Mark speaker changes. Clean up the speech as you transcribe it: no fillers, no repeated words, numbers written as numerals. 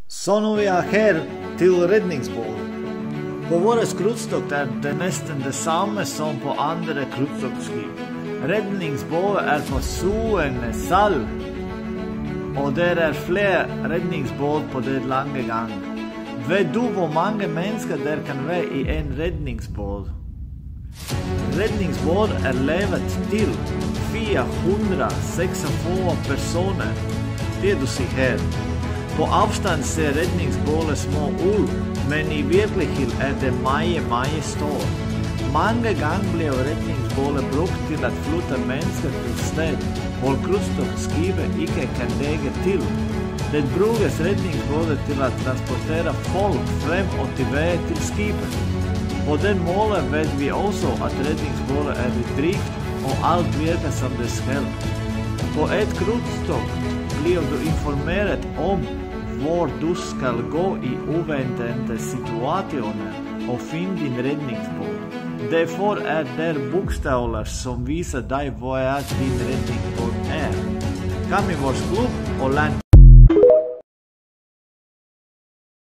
Speaker 1: Så nu vi är här till räddningsbåt. På våra krutstock är det nästan detsamma som på andra krutstockskip. Räddningsbåt är på sjön Sal och det är fler räddningsbåt på det långa gången. Vet du hur många människor där kan vara i en räddningsbåt? Räddningsbåt är levat till 464 personer. Det du ser här. På avstånd ser räddningsbåtar små ut, men i verkligheten är det mycket stor. Många gånger blev räddningsbåtar brukt till att flytta människor till städer och krutstockskipet inte kan lägga till. Det brukas räddningsbåtar till att transportera folk fram och tillbaka till skipet. På den målen vet vi också att räddningsbåtar är i drift och allt verkar som det ska. På ett krutstock blir du informerad om var du ska gå i oväntade situationer och finna din räddningsbåt. Därför är det bokstäver som visar dig vad din räddningsbåt är. Kom i vår klubb och lär